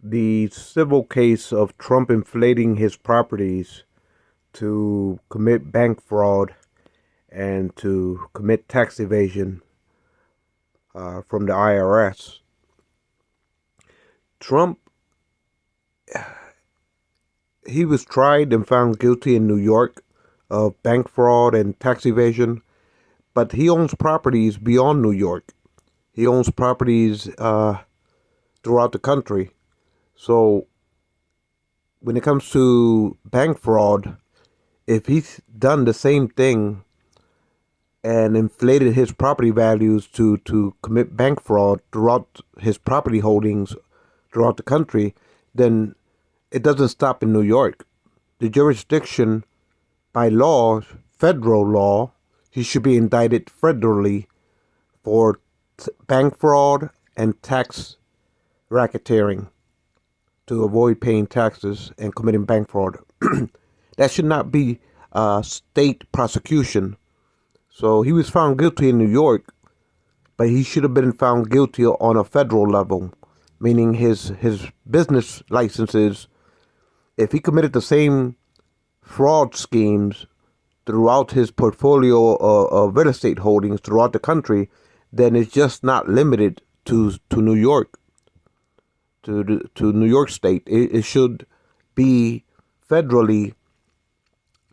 the civil case of Trump inflating his properties to commit bank fraud and to commit tax evasion from the IRS. Trump, he was tried and found guilty in New York of bank fraud and tax evasion, but he owns properties beyond New York. He owns properties throughout the country. So when it comes to bank fraud, if he's done the same thing and inflated his property values to commit bank fraud throughout his property holdings throughout the country, then it doesn't stop in New York. The jurisdiction by law, federal law, he should be indicted federally for bank fraud and tax racketeering to avoid paying taxes and committing bank fraud. That should not be state prosecution. So he was found guilty in New York, but he should have been found guilty on a federal level, meaning his business licenses. If he committed the same fraud schemes throughout his portfolio of real estate holdings throughout the country, then it's just not limited to New York, to New York State. It should be federally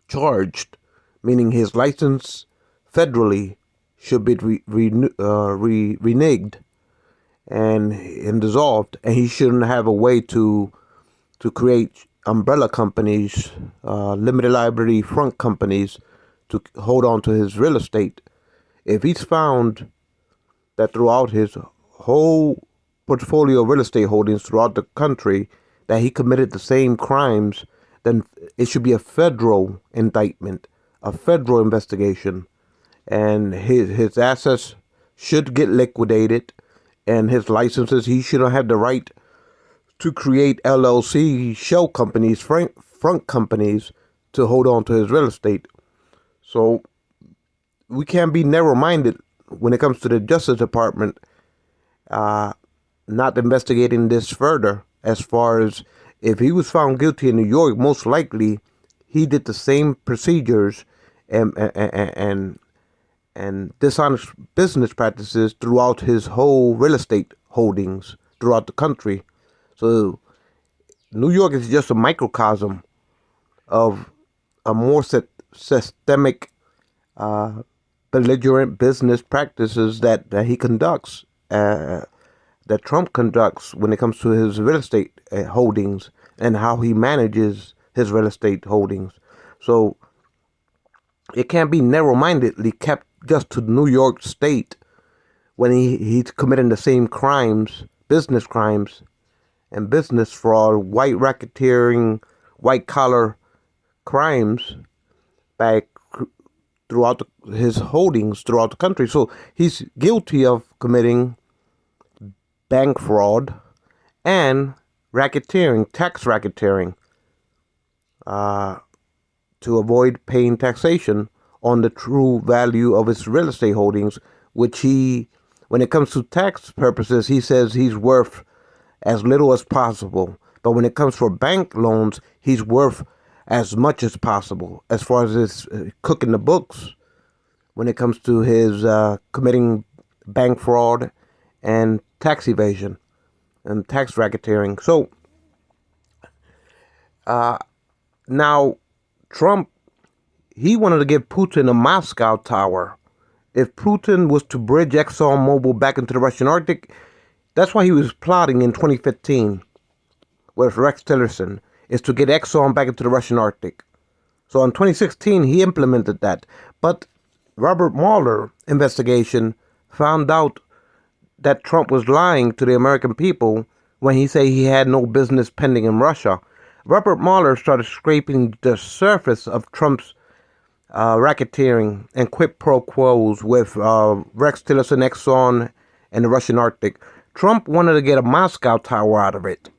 charged, meaning his license federally should be reneged and dissolved, and he shouldn't have a way to create umbrella companies, limited liability front companies to hold on to his real estate. If he's found that throughout his whole portfolio of real estate holdings throughout the country that he committed the same crimes, then it should be a federal indictment, a federal investigation, and his assets should get liquidated, and his licenses, he shouldn't have the right to create LLC shell companies, front companies to hold on to his real estate. So we can't be narrow-minded when it comes to the Justice Department not investigating this further. As far as if he was found guilty in New York, most likely he did the same procedures and dishonest business practices throughout his whole real estate holdings throughout the country. So New York is just a microcosm of a more systemic, belligerent business practices that he conducts, that Trump conducts when it comes to his real estate holdings and how he manages his real estate holdings. So it can't be narrow-mindedly kept just to New York State when he's committing the same crimes, business crimes, and business fraud, white racketeering, white-collar crimes back throughout his holdings throughout the country. So he's guilty of committing bank fraud and racketeering, tax racketeering, to avoid paying taxation on the true value of his real estate holdings, which he, when it comes to tax purposes, he says he's worth as little as possible. But when it comes for bank loans, he's worth as much as possible as far as his cooking the books when it comes to his committing bank fraud and tax evasion and tax racketeering. So now Trump, he wanted to give Putin a Moscow tower. If Putin was to bridge ExxonMobil back into the Russian Arctic, that's why he was plotting in 2015 with Rex Tillerson, is to get Exxon back into the Russian Arctic. So in 2016, he implemented that. But Robert Mueller investigation found out that Trump was lying to the American people when he said he had no business pending in Russia. Robert Mueller started scraping the surface of Trump's racketeering and quid pro quos with Rex Tillerson, Exxon, and the Russian Arctic. Trump wanted to get a Moscow tower out of it.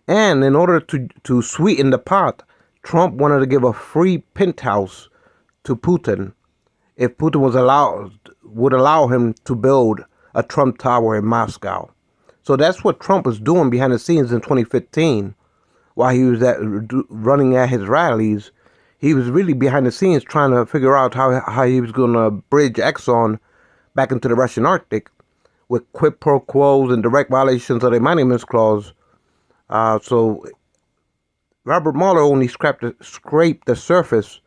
And in order to sweeten the pot, Trump wanted to give a free penthouse to Putin if Putin would allow him to build a Trump tower in Moscow. So that's what Trump was doing behind the scenes in 2015 while he was running at his rallies. He was really behind the scenes trying to figure out how he was going to bridge Exxon back into the Russian Arctic with quid pro quos and direct violations of the emoluments clause. So Robert Mueller only scraped the surface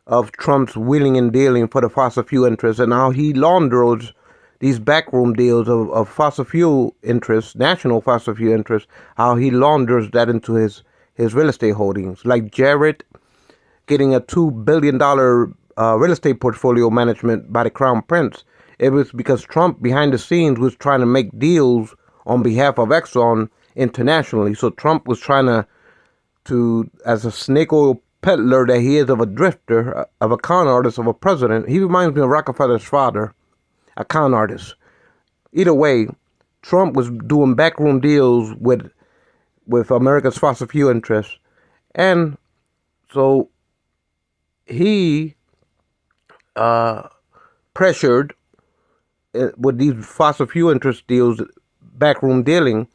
of Trump's wheeling and dealing for the fossil fuel interests and how he launders these backroom deals of fossil fuel interests, national fossil fuel interests, how he launders that into his real estate holdings. Like Jared getting a $2 billion real estate portfolio management by the Crown Prince. It was because Trump behind the scenes was trying to make deals on behalf of Exxon internationally. So Trump was trying to as a snake oil peddler that he is, of a drifter, of a con artist, of a president. He reminds me of Rockefeller's father, a con artist. Either way, Trump was doing backroom deals with America's fossil fuel interests. And so he pressured with these fossil fuel interest deals, backroom dealing.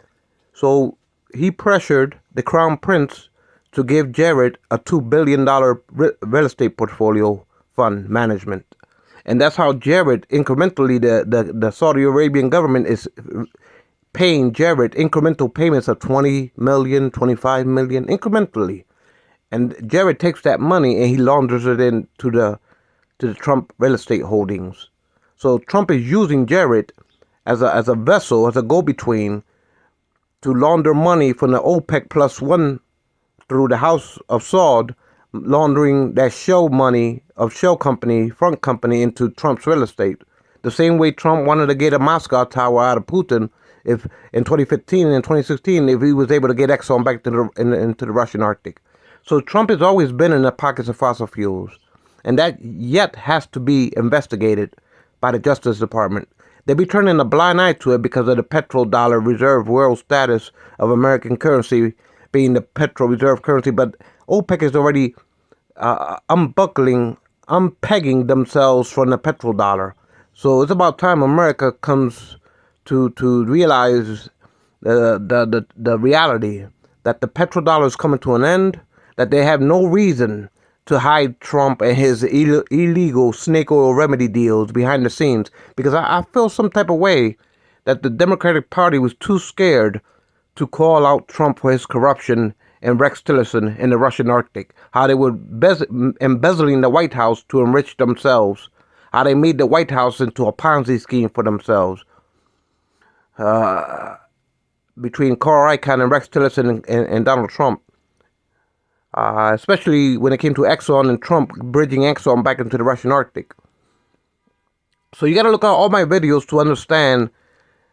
So he pressured the Crown Prince to give Jared a $2 billion real estate portfolio fund management. And that's how Jared, incrementally, the Saudi Arabian government is paying Jared incremental payments of $20 million, $25 million, incrementally. And Jared takes that money and he launders it into the Trump real estate holdings. So Trump is using Jared as a vessel, as a go-between, to launder money from the OPEC plus one through the House of Saud, laundering that shell money of shell company, front company, into Trump's real estate. The same way Trump wanted to get a Moscow tower out of Putin if in 2015 and 2016, if he was able to get Exxon back into the Russian Arctic. So Trump has always been in the pockets of fossil fuels, and that yet has to be investigated by the Justice Department. They be turning a blind eye to it because of the petrodollar reserve world status of American currency being the petro reserve currency. But OPEC is already unpegging themselves from the petrodollar. So it's about time America comes to realize the reality that the petrodollar is coming to an end, that they have no reason to hide Trump and his illegal snake oil remedy deals behind the scenes. Because I feel some type of way that the Democratic Party was too scared to call out Trump for his corruption and Rex Tillerson in the Russian Arctic. How they were embezzling the White House to enrich themselves. How they made the White House into a Ponzi scheme for themselves. Between Carl Icahn and Rex Tillerson and Donald Trump. Especially when it came to Exxon and Trump bridging Exxon back into the Russian Arctic. So you got to look at all my videos to understand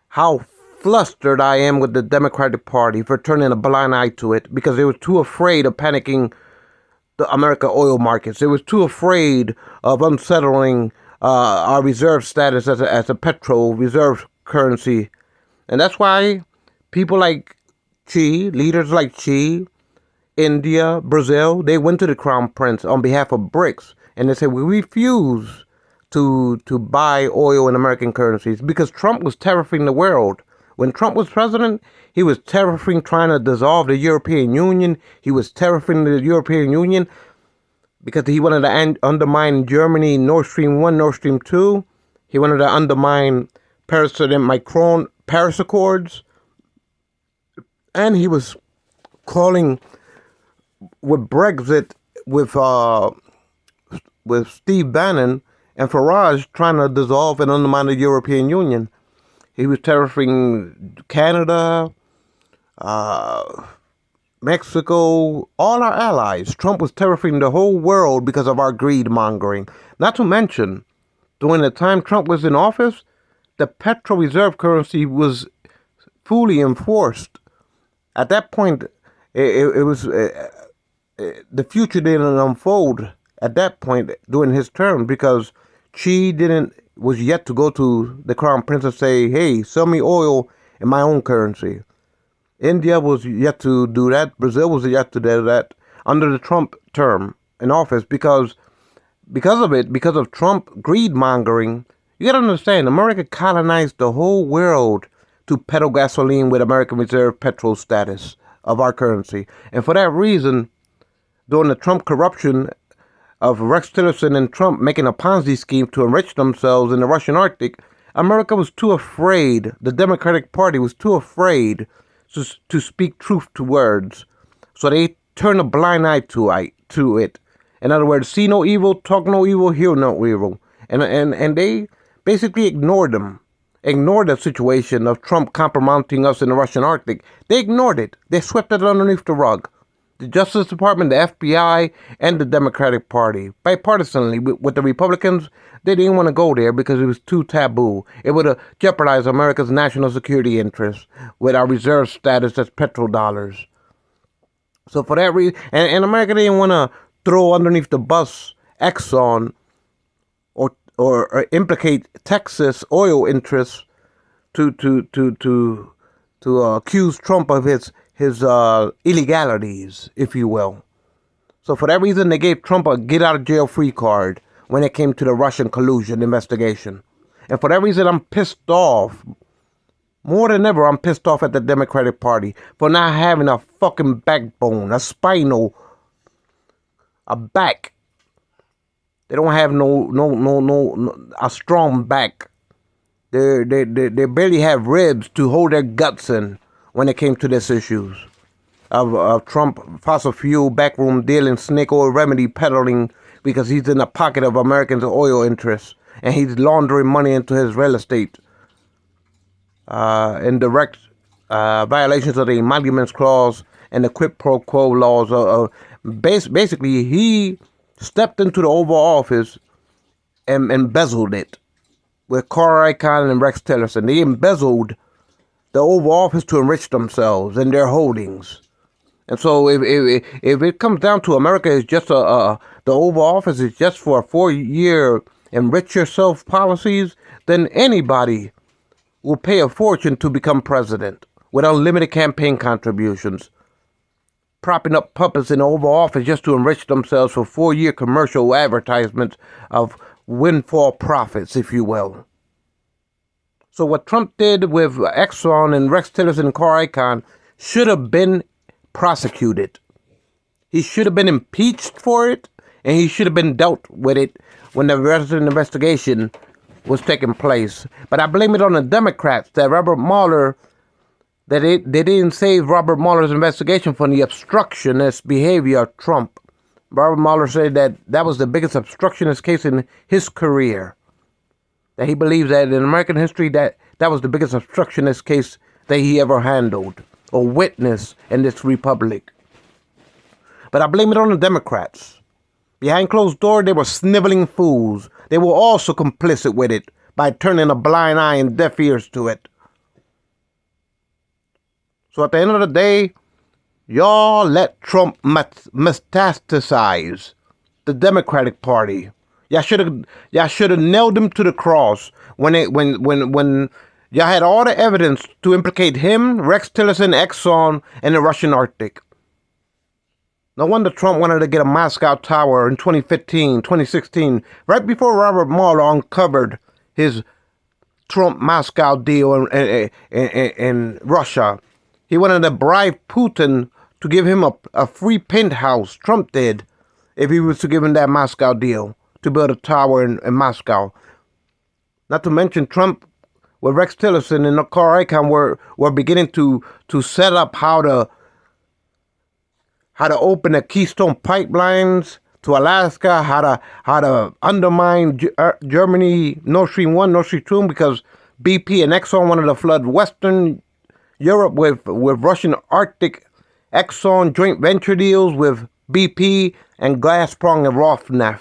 how flustered I am with the Democratic Party for turning a blind eye to it, because they were too afraid of panicking the American oil markets. They was too afraid of unsettling our reserve status as a petro reserve currency. And that's why people like Xi, leaders like Xi, India, Brazil, they went to the Crown Prince on behalf of BRICS, and they said, we refuse to buy oil in American currencies, because Trump was tariffing the world. When Trump was president, he was tariffing, trying to dissolve the European Union. He was tariffing the European Union because he wanted to undermine Germany, Nord Stream 1, Nord Stream 2. He wanted to undermine President Macron, Paris Accords. And he was calling with Brexit, with Steve Bannon and Farage trying to dissolve and undermine the European Union. He was tariffing Canada, Mexico, all our allies. Trump was tariffing the whole world because of our greed mongering. Not to mention, during the time Trump was in office, the petro reserve currency was fully enforced. At that point, it was the future didn't unfold at that point during his term, because Xi was yet to go to the Crown Prince and say, hey, sell me oil in my own currency. India was yet to do that. Brazil was yet to do that under the Trump term in office, because of Trump greed mongering. You got to understand, America colonized the whole world to peddle gasoline with American Reserve petrol status of our currency. And for that reason, during the Trump corruption of Rex Tillerson and Trump making a Ponzi scheme to enrich themselves in the Russian Arctic, America was too afraid, the Democratic Party was too afraid to speak truth to words. So they turned a blind eye to it. In other words, see no evil, talk no evil, hear no evil. And they basically ignored the situation of Trump compromising us in the Russian Arctic. They ignored it. They swept it underneath the rug. The Justice Department, the FBI, and the Democratic Party, bipartisanly, with the Republicans, they didn't want to go there because it was too taboo. It would have jeopardized America's national security interests with our reserve status as petrodollars. So for that reason, and America didn't want to throw underneath the bus Exxon or implicate Texas oil interests to accuse Trump of his illegalities, if you will. So for that reason, they gave Trump a get-out-of-jail-free card when it came to the Russian collusion investigation. And for that reason, I'm pissed off. More than ever, I'm pissed off at the Democratic Party for not having a fucking backbone, a back. They don't have a strong back. They barely have ribs to hold their guts in when it came to these issues of Trump fossil fuel backroom dealing, snake oil remedy peddling because he's in the pocket of Americans' oil interests and he's laundering money into his real estate in direct violations of the Emoluments Clause and the quid pro quo laws. Basically, he stepped into the Oval Office and embezzled it with Carl Icahn and Rex Tillerson. They embezzled the Oval Office to enrich themselves and their holdings. And so if it comes down to America is just the Oval Office is just for a 4-year enrich yourself policies, then anybody will pay a fortune to become president with unlimited campaign contributions, propping up puppets in the Oval Office just to enrich themselves for 4-year commercial advertisements of windfall profits, if you will. So what Trump did with Exxon and Rex Tillerson and Carl Icahn should have been prosecuted. He should have been impeached for it, and he should have been dealt with it when the rest of the investigation was taking place. But I blame it on the Democrats that Robert Mueller, that they didn't save Robert Mueller's investigation from the obstructionist behavior of Trump. Robert Mueller said that was the biggest obstructionist case in his career. That he believes that in American history that was the biggest obstructionist case that he ever handled or witnessed in this republic. But I blame it on the Democrats. Behind closed doors, they were sniveling fools. They were also complicit with it by turning a blind eye and deaf ears to it. So at the end of the day, y'all let Trump metastasize the Democratic Party. Y'all should have nailed him to the cross when y'all had all the evidence to implicate him, Rex Tillerson, Exxon, and the Russian Arctic. No wonder Trump wanted to get a Moscow Tower in 2015, 2016, right before Robert Mueller uncovered his Trump-Moscow deal in Russia. He wanted to bribe Putin to give him a free penthouse, Trump did, if he was to give him that Moscow deal to build a tower in Moscow. Not to mention Trump with Rex Tillerson and Carl Icahn were beginning to set up how to open the Keystone pipelines to Alaska, how to undermine Germany, Nord Stream 1, Nord Stream 2, because BP and Exxon wanted to flood Western Europe with Russian Arctic Exxon joint venture deals with BP and Gazprom and Rosneft.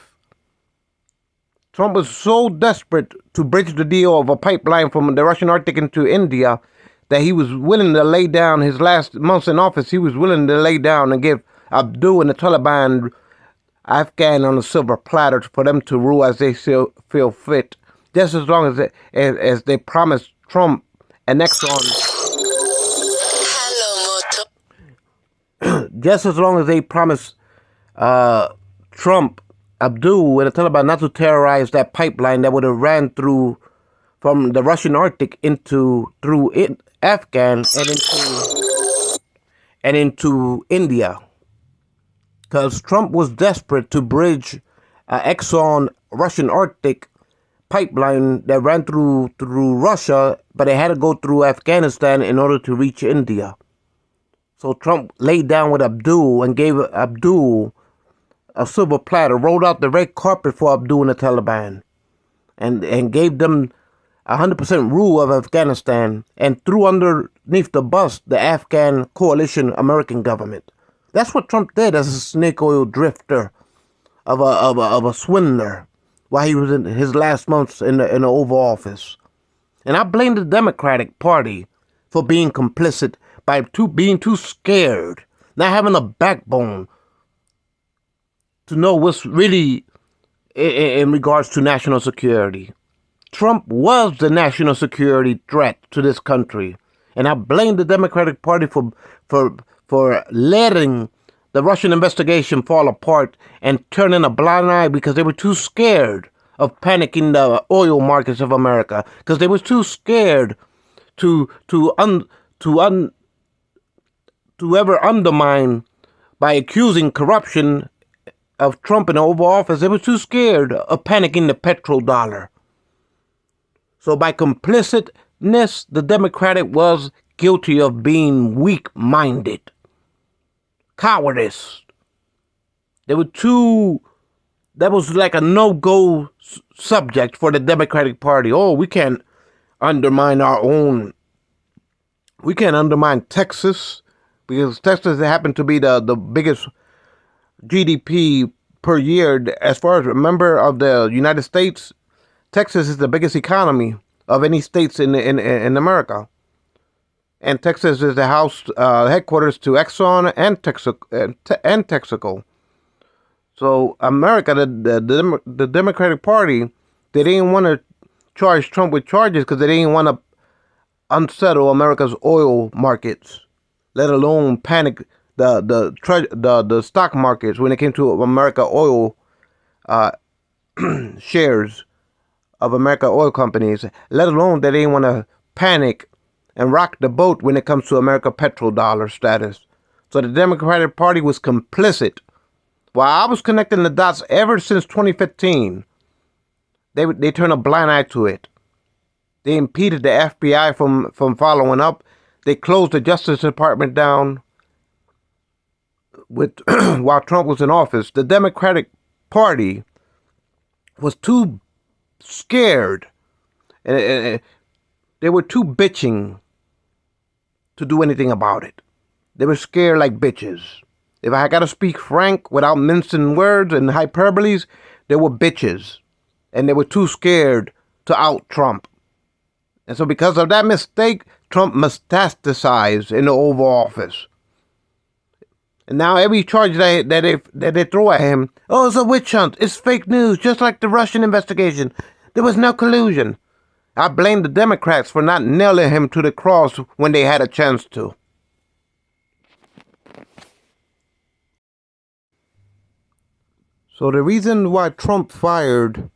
Trump was so desperate to bridge the deal of a pipeline from the Russian Arctic into India that he was willing to lay down his last months in office. He was willing to lay down and give Abdul and the Taliban Afghan on a silver platter for them to rule as they feel fit, just as long as they promised Trump and Exxon. Just as long as they promised Trump, Abdul, and the Taliban not to terrorize that pipeline that would have ran through from the Russian Arctic through Afghan and into India, because Trump was desperate to bridge Exxon Russian Arctic pipeline that ran through Russia, but it had to go through Afghanistan in order to reach India. So Trump laid down with Abdul and gave Abdul a silver platter, rolled out the red carpet for Abdul and the Taliban, and gave them 100% rule of Afghanistan, and threw underneath the bus the Afghan coalition American government. That's what Trump did as a snake oil drifter of a swindler while he was in his last months in the Oval Office. And I blame the Democratic Party for being complicit by being too scared, not having a backbone to know what's really in regards to national security. Trump was the national security threat to this country, and I blame the Democratic Party for letting the Russian investigation fall apart and turning a blind eye because they were too scared of panicking the oil markets of America, because they were too scared to ever undermine by accusing corruption of Trump in the Oval Office. They were too scared of panicking the petrodollar. So by complicitness, the Democratic was guilty of being weak-minded, cowardice. That was like a no-go subject for the Democratic Party. Oh, we can't undermine Texas, because Texas happened to be the biggest GDP per year. As far as a member of the United States, Texas is the biggest economy of any states in America. And Texas is the headquarters to Exxon and Texaco. So America, the Democratic Party, they didn't want to charge Trump with charges because they didn't want to unsettle America's oil markets, let alone panic the stock markets when it came to America oil shares of America oil companies, let alone they didn't want to panic and rock the boat when it comes to America petrodollar status. So the Democratic Party was complicit. While I was connecting the dots ever since 2015, they turned a blind eye to it. They impeded the FBI from following up. They closed the Justice Department down while Trump was in office. The Democratic Party was too scared, and they were too bitching to do anything about it. They were scared like bitches. If I got to speak frank without mincing words and hyperboles, they were bitches, and they were too scared to out Trump. And so because of that mistake, Trump metastasized in the Oval Office. And now every charge that they throw at him, oh, it's a witch hunt, it's fake news, just like the Russian investigation. There was no collusion. I blame the Democrats for not nailing him to the cross when they had a chance to. So the reason why Trump fired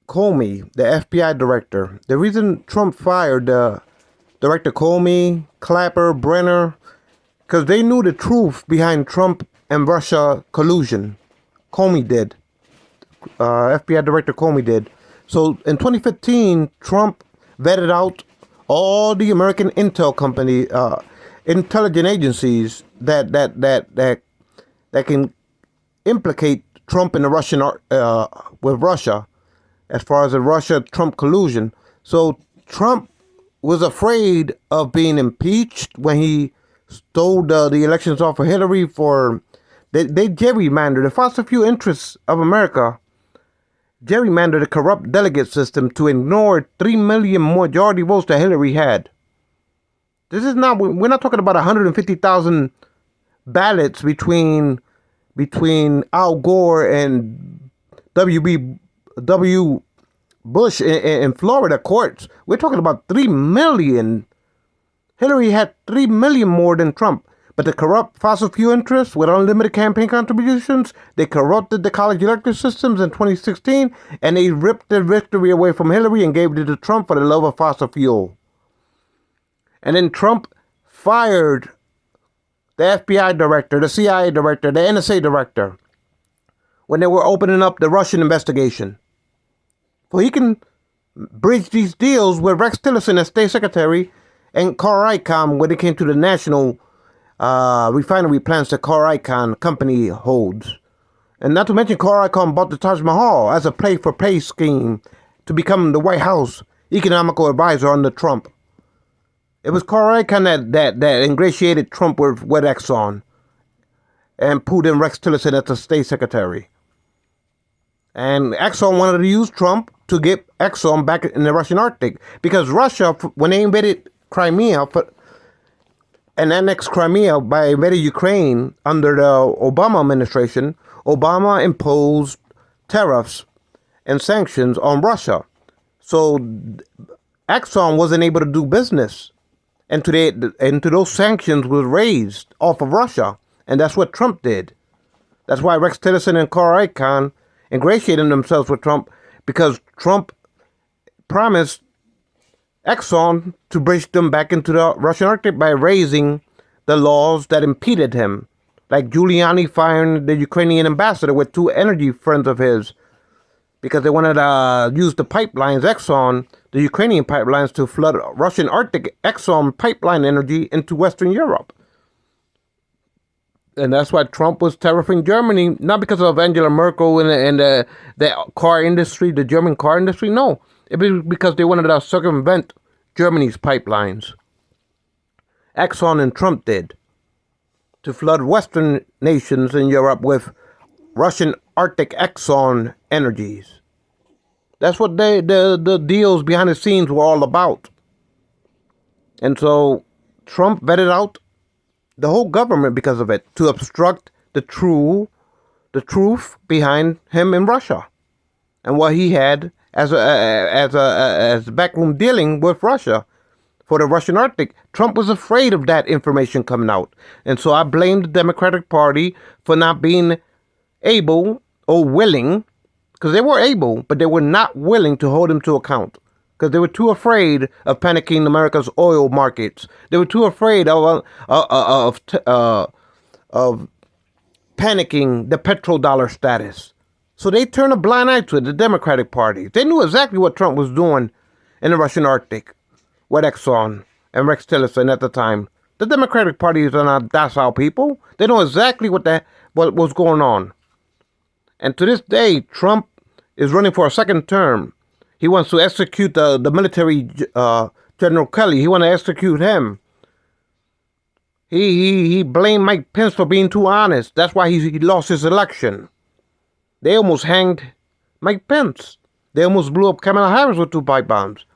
Comey, the FBI director. The reason Trump fired Director Comey, Clapper, Brenner, because they knew the truth behind Trump and Russia collusion. Comey did. FBI Director Comey did. So in 2015, Trump vetted out all the American intel company, intelligence agencies that can implicate Trump in the Russian with Russia, as far as the Russia-Trump collusion. So Trump was afraid of being impeached when he stole the elections off of Hillary. They gerrymandered, the fossil fuel interests of America gerrymandered a corrupt delegate system to ignore 3 million majority votes that Hillary had. We're not talking about 150,000 ballots between Al Gore and W. Bush in Florida courts. We're talking about 3 million. Hillary had 3 million more than Trump. But the corrupt fossil fuel interests with unlimited campaign contributions, they corrupted the college electoral systems in 2016, and they ripped the victory away from Hillary and gave it to Trump for the love of fossil fuel. And then Trump fired the FBI director, the CIA director, the NSA director, when they were opening up the Russian investigation. So he can bridge these deals with Rex Tillerson as state secretary and Carl Icahn when it came to the national refinery plants that Carl Icahn company holds. And not to mention Carl Icahn bought the Taj Mahal as a pay-for-pay scheme to become the White House economical advisor under Trump. It was Carl Icahn that ingratiated Trump with Exxon and put in Rex Tillerson as the state secretary. And Exxon wanted to use Trump to get Exxon back in the Russian Arctic because Russia, when they invaded Crimea and annexed Crimea by invading Ukraine under the Obama administration, Obama imposed tariffs and sanctions on Russia. So Exxon wasn't able to do business. And to those sanctions was raised off of Russia. And that's what Trump did. That's why Rex Tillerson and Carl Icahn ingratiated themselves with Trump, because Trump promised Exxon to bridge them back into the Russian Arctic by raising the laws that impeded him, like Giuliani firing the Ukrainian ambassador with two energy friends of his because they wanted to use the pipelines, Exxon, the Ukrainian pipelines, to flood Russian Arctic Exxon pipeline energy into Western Europe. And that's why Trump was tariffing Germany, not because of Angela Merkel and the car industry, the German car industry. No, it was because they wanted to circumvent Germany's pipelines. Exxon and Trump did, to flood Western nations in Europe with Russian Arctic Exxon energies. That's what the deals behind the scenes were all about. And so Trump vetted out the whole government because of it, to obstruct the truth behind him in Russia and what he had as backroom dealing with Russia for the Russian Arctic. Trump was afraid of that information coming out. And so I blame the Democratic Party for not being able or willing, because they were able, but they were not willing to hold him to account. Because they were too afraid of panicking America's oil markets. They were too afraid of panicking the petrodollar status. So they turned a blind eye to it, the Democratic Party. They knew exactly what Trump was doing in the Russian Arctic with Exxon and Rex Tillerson at the time. The Democratic Party are not docile people. They know exactly what was going on. And to this day, Trump is running for a second term. He wants to execute the military General Kelly. He wants to execute him. He blamed Mike Pence for being too honest. That's why he lost his election. They almost hanged Mike Pence. They almost blew up Kamala Harris with 2 pipe bombs.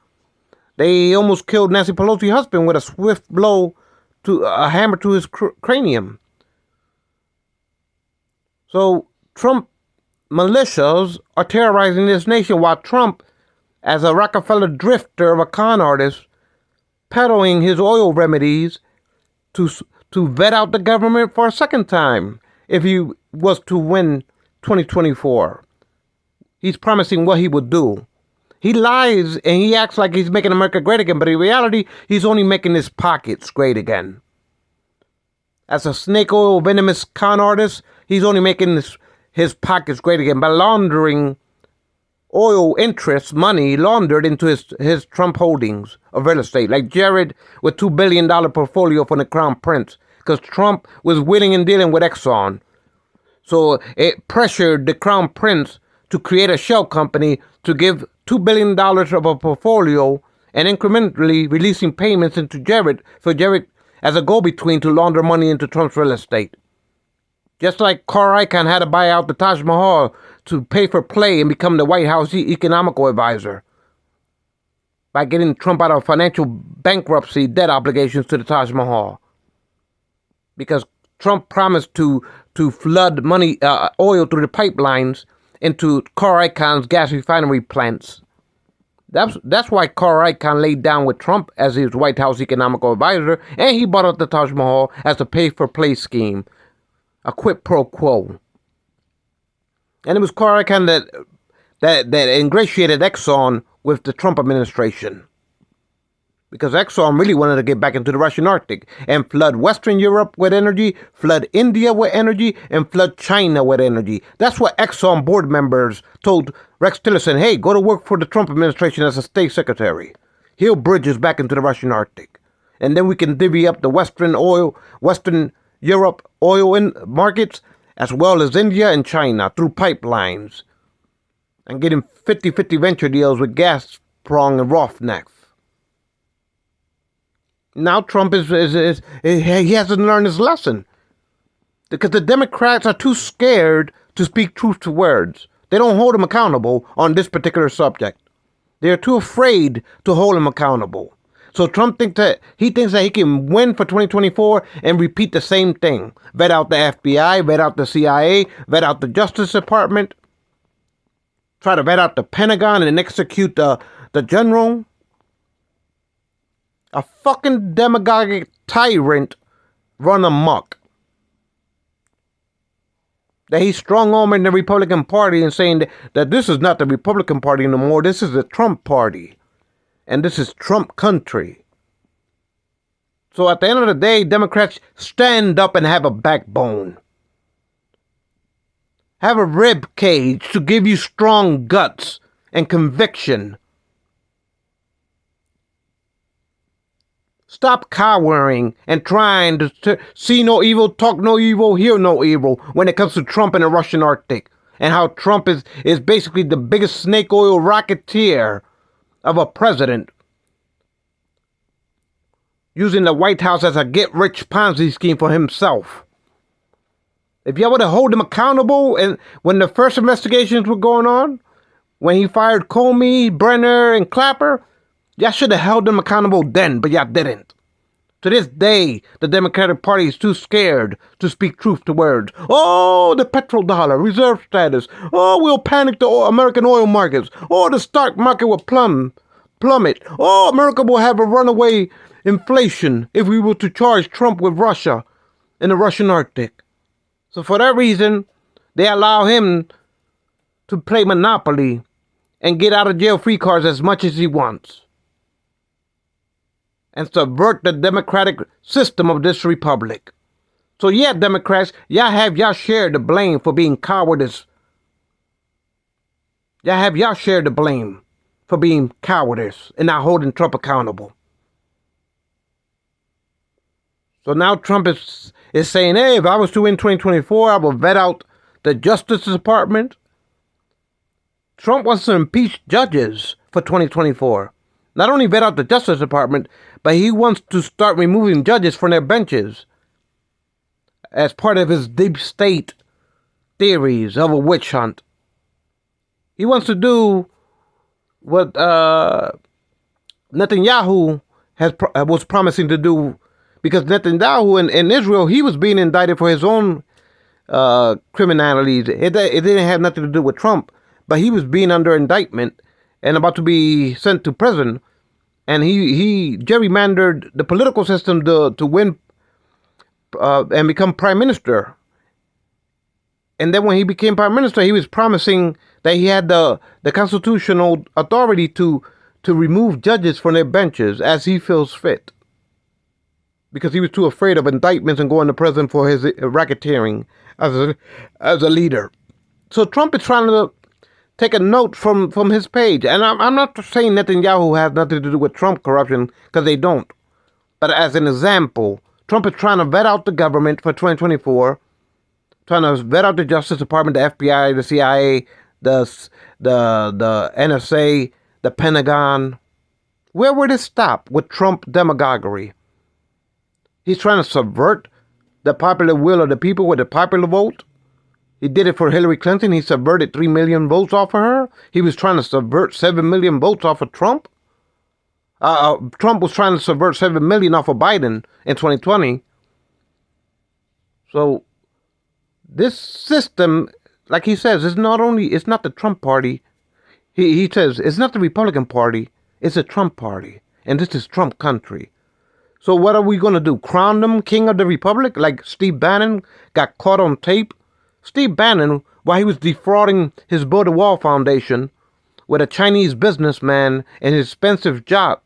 They almost killed Nancy Pelosi's husband with a swift blow to a hammer to his cranium. So Trump militias are terrorizing this nation while Trump, as a Rockefeller drifter of a con artist, peddling his oil remedies to vet out the government for a second time if he was to win 2024. He's promising what he would do. He lies and he acts like he's making America great again, but in reality, he's only making his pockets great again. As a snake oil venomous con artist, he's only making his pockets great again by laundering oil interests, money laundered into his Trump holdings of real estate, like Jared with $2 billion portfolio from the Crown Prince, because Trump was willing and dealing with Exxon. So it pressured the Crown Prince to create a shell company to give $2 billion of a portfolio and incrementally releasing payments into Jared for Jared as a go-between to launder money into Trump's real estate. Just like Carl Icahn had to buy out the Taj Mahal to pay for play and become the White House economical advisor by getting Trump out of financial bankruptcy debt obligations to the Taj Mahal. Because Trump promised to flood money, oil through the pipelines into Carl Icahn's gas refinery plants. That's why Carl Icahn laid down with Trump as his White House economical advisor, and he bought out the Taj Mahal as a pay-for-play scheme, a quid pro quo. And it was Carl Icahn that ingratiated Exxon with the Trump administration, because Exxon really wanted to get back into the Russian Arctic and flood Western Europe with energy, flood India with energy, and flood China with energy. That's what Exxon board members told Rex Tillerson, hey, go to work for the Trump administration as a state secretary. He'll bridge us back into the Russian Arctic. And then we can divvy up the Western Europe oil in markets, as well as India and China, through pipelines, and getting 50-50 venture deals with Gazprom and Rosneft. Now Trump he hasn't learned his lesson, because the Democrats are too scared to speak truth to words. They don't hold him accountable on this particular subject. They're too afraid to hold him accountable. So Trump thinks that he can win for 2024 and repeat the same thing. Vet out the FBI, vet out the CIA, vet out the Justice Department, try to vet out the Pentagon and execute the general. A fucking demagogic tyrant run amok. That he's strong-arming the Republican Party and saying that this is not the Republican Party anymore. This is the Trump Party. And this is Trump country. So at the end of the day, Democrats, stand up and have a backbone. Have a rib cage to give you strong guts and conviction. Stop cowering and trying to see no evil, talk no evil, hear no evil when it comes to Trump and the Russian Arctic, and how Trump is basically the biggest snake oil racketeer of a president, using the White House as a get-rich Ponzi scheme for himself. If y'all would have held him accountable, and when the first investigations were going on, when he fired Comey, Brenner, and Clapper, y'all should have held them accountable then, but y'all didn't. To this day, the Democratic Party is too scared to speak truth to words. Oh, the petrodollar, reserve status. Oh, we'll panic the American oil markets. Oh, the stock market will plummet. Oh, America will have a runaway inflation if we were to charge Trump with Russia in the Russian Arctic. So for that reason, they allow him to play Monopoly and get out of jail free cards as much as he wants, and subvert the democratic system of this republic. So yeah, Democrats, y'all share the blame for being cowardice. Y'all share the blame for being cowardice and not holding Trump accountable. So now Trump is saying, hey, if I was to win 2024, I will vet out the Justice Department. Trump wants to impeach judges for 2024. Not only vet out the Justice Department, but he wants to start removing judges from their benches as part of his deep state theories of a witch hunt. He wants to do what Netanyahu was promising to do, because Netanyahu in Israel, he was being indicted for his own criminalities. It didn't have nothing to do with Trump, but he was being under indictment and about to be sent to prison. And he gerrymandered the political system to win and become prime minister. And then when he became prime minister, he was promising that he had the constitutional authority to remove judges from their benches as he feels fit, because he was too afraid of indictments and going to prison for his racketeering as a leader. So Trump is trying to take a note from his page. And I'm not saying Netanyahu has nothing to do with Trump corruption, because they don't. But as an example, Trump is trying to vet out the government for 2024, trying to vet out the Justice Department, the FBI, the CIA, the NSA, the Pentagon. Where would it stop with Trump demagoguery? He's trying to subvert the popular will of the people with the popular vote. He did it for Hillary Clinton. He subverted 3 million votes off of her. He was trying to subvert 7 million votes off of Trump. Trump was trying to subvert 7 million off of Biden in 2020. So this system, like he says, it's not the Trump party. He says it's not the Republican Party, it's the Trump Party, and this is Trump country. So what are we going to do? Crown him king of the republic like Steve Bannon got caught on tape? Steve Bannon, while he was defrauding his Build a Wall Foundation with a Chinese businessman in his expensive yacht,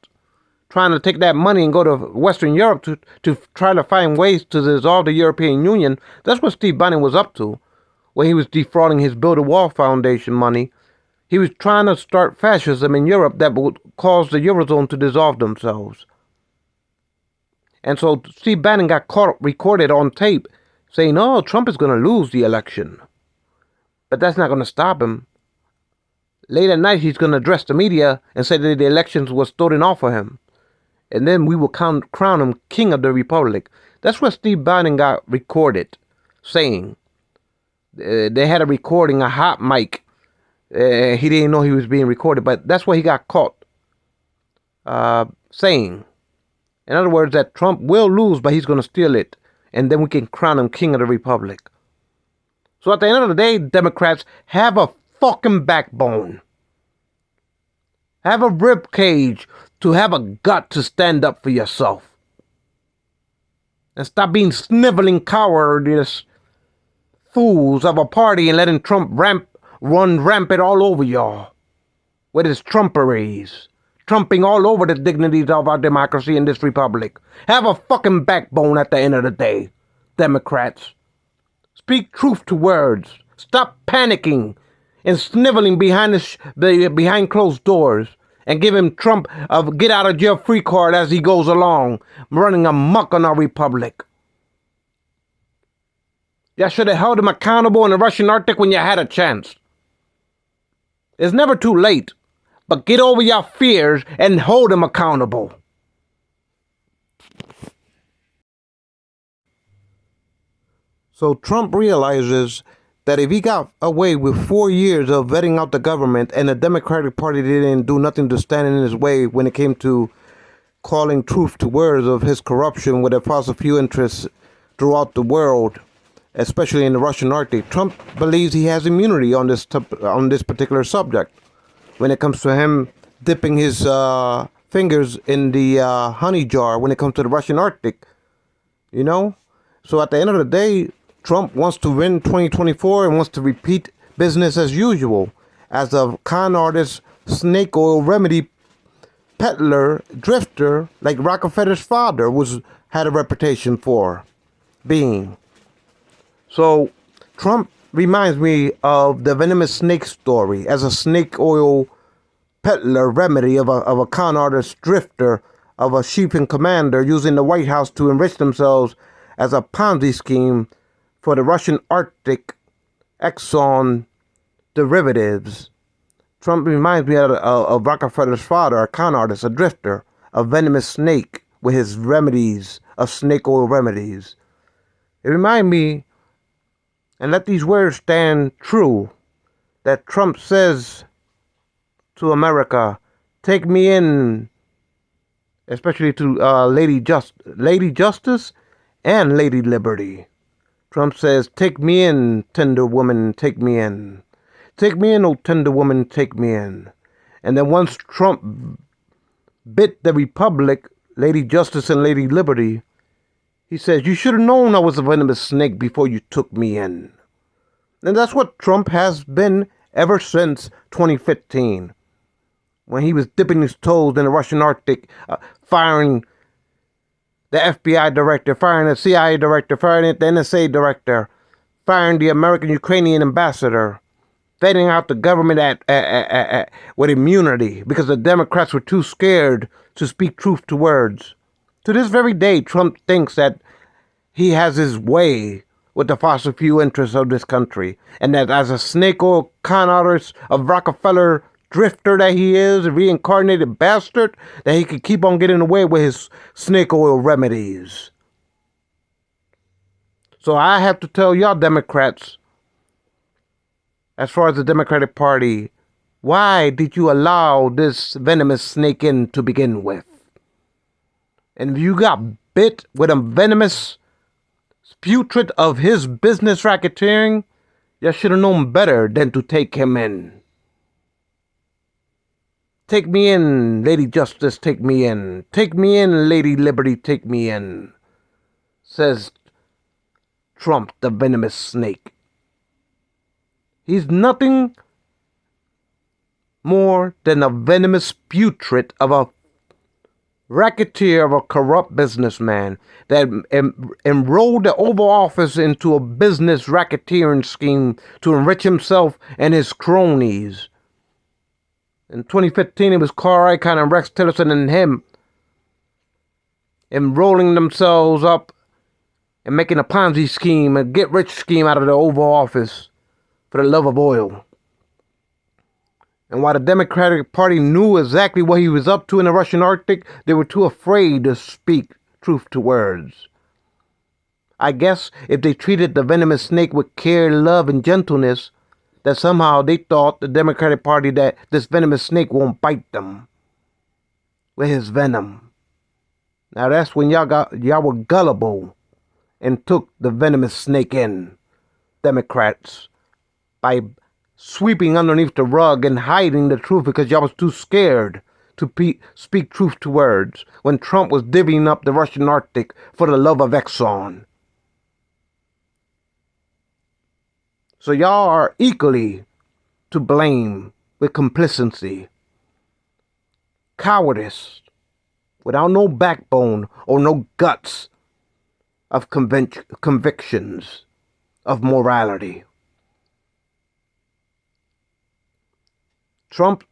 trying to take that money and go to Western Europe to try to find ways to dissolve the European Union. That's what Steve Bannon was up to when he was defrauding his Build a Wall Foundation money. He was trying to start fascism in Europe that would cause the Eurozone to dissolve themselves. And so Steve Bannon got caught, recorded on tape, saying, oh, Trump is going to lose the election. But that's not going to stop him. Late at night, he's going to address the media and say that the elections was stolen off for him. And then we will crown him king of the republic. That's what Steve Bannon got recorded saying. They had a recording, a hot mic. He didn't know he was being recorded, but that's what he got caught saying. In other words, that Trump will lose, but he's going to steal it. And then we can crown him king of the republic. So at the end of the day, Democrats, have a fucking backbone. Have a rib cage to have a gut to stand up for yourself. And stop being sniveling cowardice fools of a party and letting Trump run rampant all over y'all with his trumperies, trumping all over the dignities of our democracy in this republic. Have a fucking backbone at the end of the day, Democrats. Speak truth to words. Stop panicking and sniveling behind behind closed doors and give him Trump a get out of jail free card as he goes along, running amok on our republic. Y'all should have held him accountable in the Russian Arctic when you had a chance. It's never too late, but get over your fears and hold him accountable. So Trump realizes that if he got away with 4 years of vetting out the government and the Democratic Party didn't do nothing to stand in his way when it came to calling truth to words of his corruption with a fossil fuel interests throughout the world, especially in the Russian Arctic, Trump believes he has immunity on this particular subject when it comes to him dipping his fingers in the honey jar when it comes to the Russian Arctic, you know? So at the end of the day, Trump wants to win 2024 and wants to repeat business as usual as a con artist, snake oil remedy peddler, drifter, like Rockefeller's father had a reputation for being. So Trump reminds me of the Venomous Snake story as a snake oil peddler remedy of a con artist drifter, of a chief and commander using the White House to enrich themselves as a Ponzi scheme for the Russian Arctic Exxon derivatives. Trump reminds me of Rockefeller's father, a con artist, a drifter, a venomous snake with his remedies of snake oil remedies. It reminds me, and let these words stand true, that Trump says to America, take me in, especially to Lady Justice and Lady Liberty. Trump says, take me in, tender woman, take me in. Take me in, oh tender woman, take me in. And then once Trump bit the Republic, Lady Justice and Lady Liberty, he says, you should have known I was a venomous snake before you took me in. And that's what Trump has been ever since 2015, when he was dipping his toes in the Russian Arctic, firing the FBI director, firing the CIA director, firing the NSA director, firing the American-Ukrainian ambassador, vetting out the government with immunity because the Democrats were too scared to speak truth to words. To this very day, Trump thinks that he has his way with the fossil fuel interests of this country, and that as a snake oil con artist of Rockefeller drifter that he is, a reincarnated bastard, that he could keep on getting away with his snake oil remedies. So I have to tell y'all Democrats, as far as the Democratic Party, why did you allow this venomous snake in to begin with? And if you got bit with a venomous putrid of his business racketeering, you should have known better than to take him in. Take me in, Lady Justice, take me in. Take me in, Lady Liberty, take me in, says Trump, the venomous snake. He's nothing more than a venomous putrid of a racketeer, of a corrupt businessman that enrolled the Oval Office into a business racketeering scheme to enrich himself and his cronies. In 2015, it was Carl Icahn and Rex Tillerson and him enrolling themselves up and making a Ponzi scheme, a get-rich scheme out of the Oval Office for the love of oil. And while the Democratic Party knew exactly what he was up to in the Russian Arctic, they were too afraid to speak truth to words. I guess if they treated the venomous snake with care, love, and gentleness, that somehow they thought, the Democratic Party, that this venomous snake won't bite them with his venom. Now that's when y'all were gullible and took the venomous snake in, Democrats, by sweeping underneath the rug and hiding the truth because y'all was too scared to speak truth to words when Trump was divvying up the Russian Arctic for the love of Exxon. So y'all are equally to blame with complacency, cowardice, without no backbone or no guts of convictions, of morality. Trump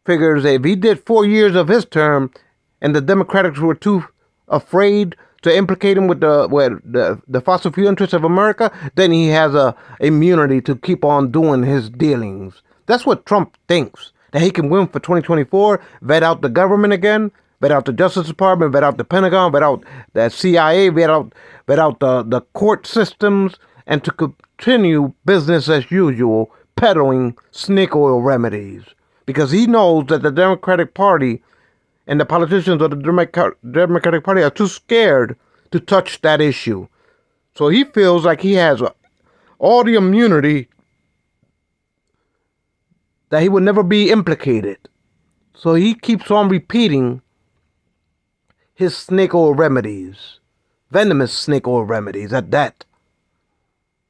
figures that if he did 4 years of his term and the Democrats were too afraid to implicate him with the fossil fuel interests of America, then he has a immunity to keep on doing his dealings. That's what Trump thinks, that he can win for 2024, vet out the government again, vet out the Justice Department, vet out the Pentagon, vet out the CIA, vet out the court systems, and to continue business as usual, peddling snake oil remedies. Because he knows that the Democratic Party and the politicians of the Democratic Party are too scared to touch that issue. So he feels like he has all the immunity that he would never be implicated. So he keeps on repeating his snake oil remedies, venomous snake oil remedies at that.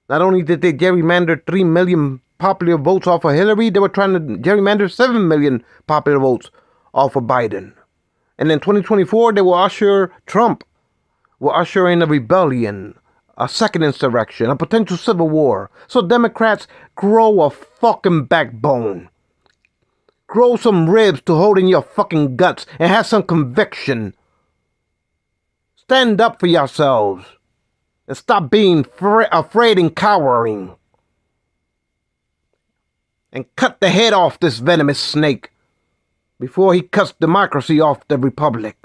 Not only did they gerrymander 3 million popular votes off of Hillary, they were trying to gerrymander 7 million popular votes off of Biden. And in 2024, they will usher in a rebellion, a second insurrection, a potential civil war. So Democrats, grow a fucking backbone. Grow some ribs to hold in your fucking guts and have some conviction. Stand up for yourselves and stop being afraid and cowering. And cut the head off this venomous snake before he cuts democracy off the republic.